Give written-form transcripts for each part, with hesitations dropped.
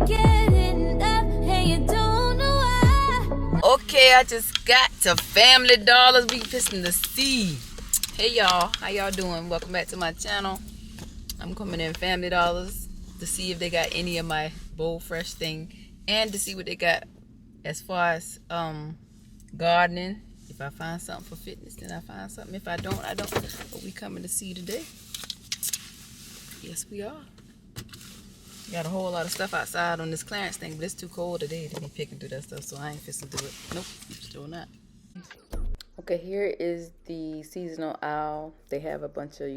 Okay, I just got to Family Dollars. We fixing to see. Hey y'all, how y'all doing? Welcome back to my channel. I'm coming in Family Dollars to see if they got any of my Bold Fresh thing and to see what they got as far as gardening. If I find something for fitness, then I find something. If I don't, I don't. But we coming to see today. Yes, we are. Got a whole lot of stuff outside on this clearance thing, but it's too cold today to be picking through that stuff, so I ain't fixing to do it. Nope, still not. Okay, here is the seasonal owl. They have a bunch of,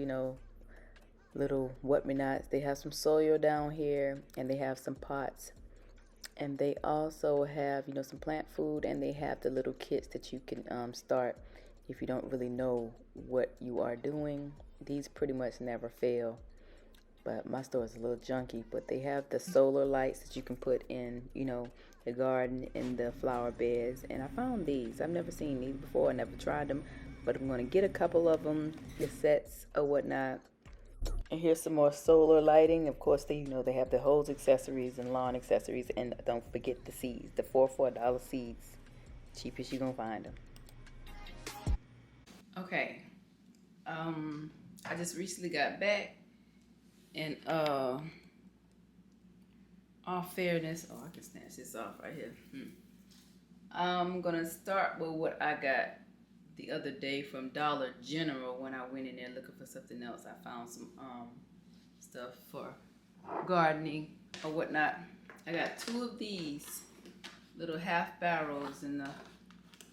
little what-me-nots. They have some soil down here, and they have some pots. And they also have, some plant food, and they have the little kits that you can start if you don't really know what you are doing. These pretty much never fail. But my store is a little junky, but they have the solar lights that you can put in, the garden and the flower beds. And I found these. I've never seen these before. I never tried them, but I'm going to get a couple of them, the sets or whatnot. And here's some more solar lighting. Of course, they have the hose accessories and lawn accessories. And don't forget the seeds, the $4 seeds. Cheapest you're going to find them. Okay. I just recently got back. And all fairness, I can snatch this off right here. I'm gonna start with what I got the other day from Dollar General when I went in there looking for something else. I found some stuff for gardening or whatnot. I got 2 of these little half barrels, and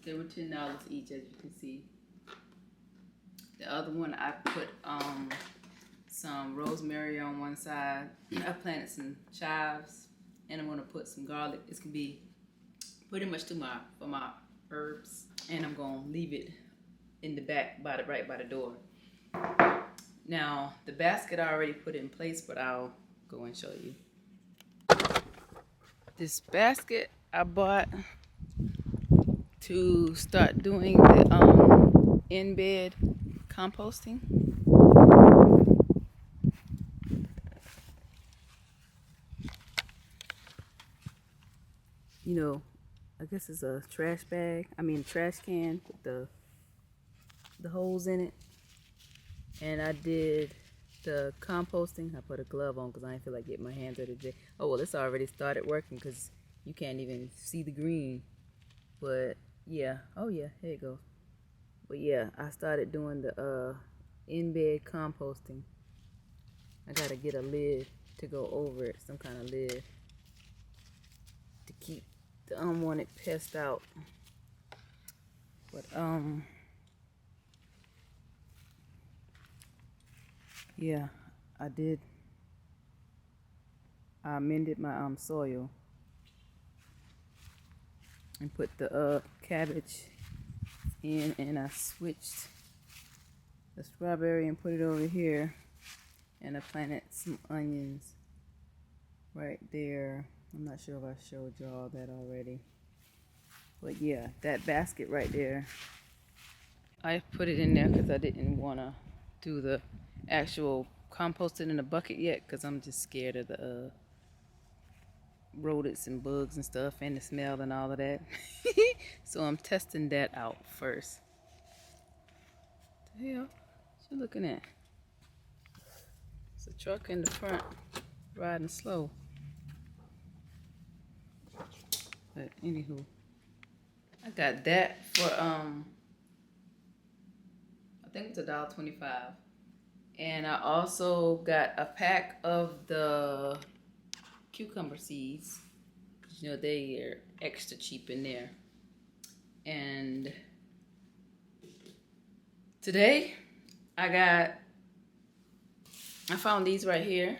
they were $10 each, as you can see. The other one I put some rosemary on one side. I planted some chives, and I'm gonna put some garlic. This can be pretty much for my herbs, and I'm gonna leave it in the back right by the door. Now the basket I already put in place, but I'll go and show you. This basket I bought to start doing the in-bed composting. I guess it's a trash can with the holes in it. And I did the composting. I put a glove on because I didn't feel like getting my hands dirty today. Oh, well, it's already started working because you can't even see the green. But yeah, oh yeah, here you go. But yeah, I started doing the in-bed composting. I gotta get a lid to go over it, some kind of lid to keep the unwanted pest out. But yeah, I did. I amended my soil and put the cabbage in, and I switched the strawberry and put it over here, and I planted some onions right there. I'm not sure if I showed y'all that already. But yeah, that basket right there, I put it in there because I didn't want to do the actual composting in the bucket yet because I'm just scared of the rodents and bugs and stuff and the smell and all of that. So I'm testing that out first. What the hell? What you looking at? It's a truck in the front riding slow. But anywho, I got that for I think it's $1.25. And I also got a pack of the cucumber seeds. They are extra cheap in there. And today I found these right here.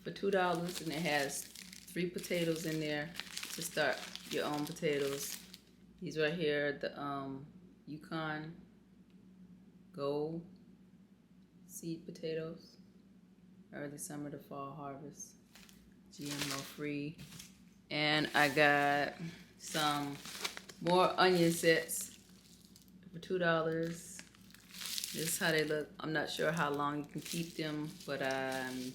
For $2, and it has 3 potatoes in there to start your own potatoes. These right here, the Yukon Gold seed potatoes, early summer to fall harvest, GMO free. And I got some more onion sets for $2. This is how they look. I'm not sure how long you can keep them, but I'm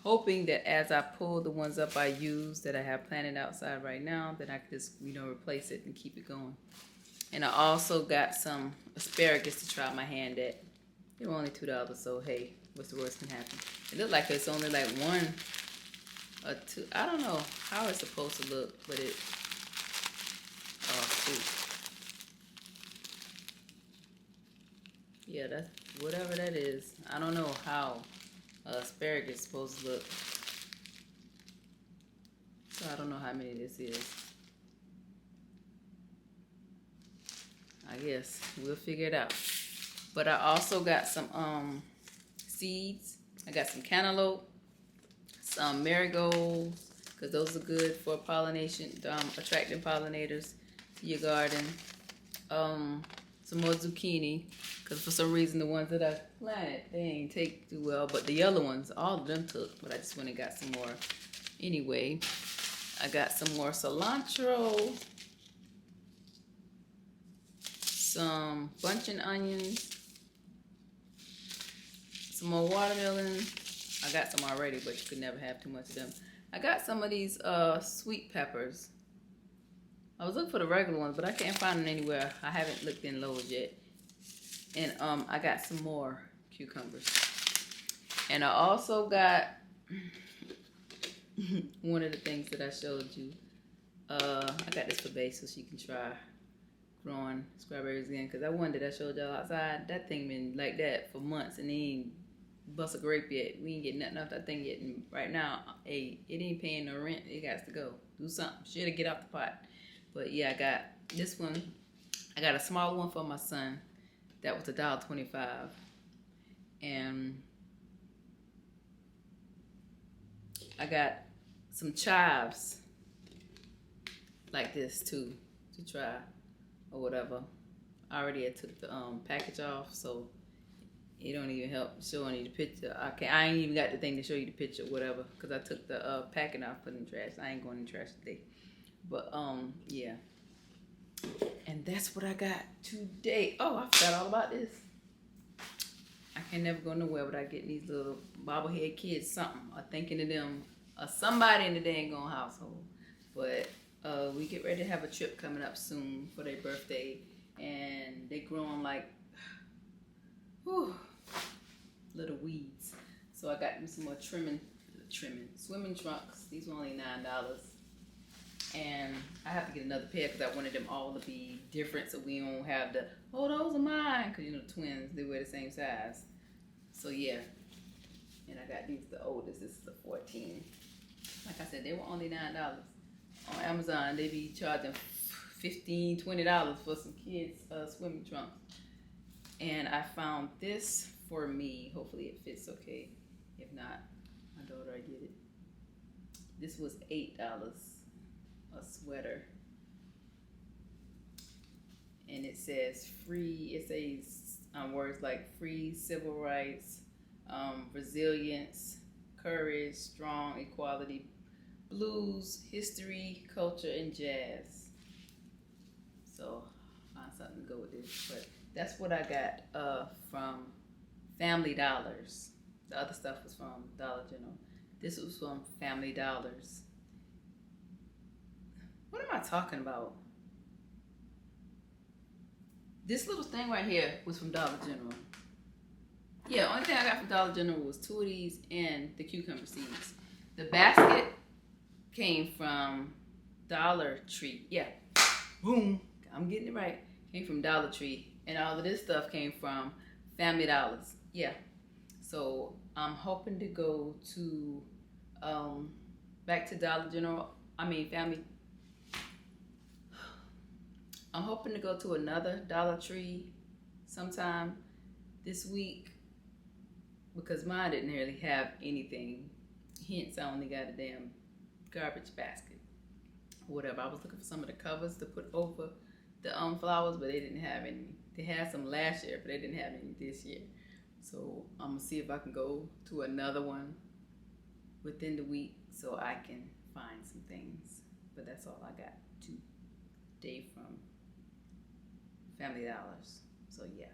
hoping that as I pull the ones up I use that I have planted outside right now, that I can just, replace it and keep it going. And I also got some asparagus to try my hand at. They were only $2, so hey, what's the worst can happen? It looked like it's only like one or two. I don't know how it's supposed to look, but it, oh shoot. Yeah, that's whatever that is. I don't know how asparagus is supposed to look. So I don't know how many this is. I guess we'll figure it out. But I also got some seeds. I got some cantaloupe, some marigolds, because those are good for pollination, attracting pollinators to your garden. Some more zucchini, because for some reason the ones that I planted, they ain't take too well, but the other ones, all of them took, but I just went and got some more anyway. I got some more cilantro, some bunching onions, some more watermelon. I got some already, but you could never have too much of them. I got some of these sweet peppers. I was looking for the regular ones, but I can't find them anywhere. I haven't looked in Lowe's yet. And I got some more cucumbers. And I also got one of the things that I showed you. I got this for basil, so you can try growing strawberries again. Because that one that I showed y'all outside, that thing been like that for months and they ain't bust a grape yet. We ain't getting nothing off that thing yet. And right now, hey, it ain't paying no rent. It got to go. Do something. Should get off the pot. But yeah, I got this one. I got a small one for my son. That was $1.25. And I got some chives like this too to try or whatever. I already took the package off, so it don't even help showing you the picture. I ain't even got the thing to show you the picture, whatever, because I took the packet off, put it in the trash. I ain't going in the trash today. But yeah. And that's what I got today. Oh, I forgot all about this. I can never go nowhere without getting these little bobblehead kids something, or thinking of them, or somebody in the dang on household. But we get ready to have a trip coming up soon for their birthday, and they growing like little weeds. So I got them some more trimming swimming trunks. These were only $9. And I have to get another pair because I wanted them all to be different, so we don't have the, oh, those are mine, because the twins, they wear the same size. So yeah. And I got these, the oldest. This is the 14. Like I said, they were only $9. On Amazon, they be charging $15, $20 for some kids' swimming trunks. And I found this for me. Hopefully it fits okay. If not, my daughter, I get it. This was $8. A sweater. And it says free, it says words like free, civil rights, resilience, courage, strong, equality, blues, history, culture, and jazz. So find something to go with this. But that's what I got from Family Dollars. The other stuff was from Dollar General. This was from Family Dollars. What am I talking about? This little thing right here was from Dollar General. Yeah, only thing I got from Dollar General was 2 of these and the cucumber seeds. The basket came from Dollar Tree. Yeah, boom, I'm getting it right. Came from Dollar Tree. And all of this stuff came from Family Dollars. Yeah, so I'm hoping to go to, back to Dollar General. I'm hoping to go to another Dollar Tree sometime this week because mine didn't really have anything. Hence, I only got a damn garbage basket. Whatever. I was looking for some of the covers to put over the flowers, but they didn't have any. They had some last year, but they didn't have any this year. So I'm gonna see if I can go to another one within the week so I can find some things. But that's all I got today from Family Dollars. So yeah.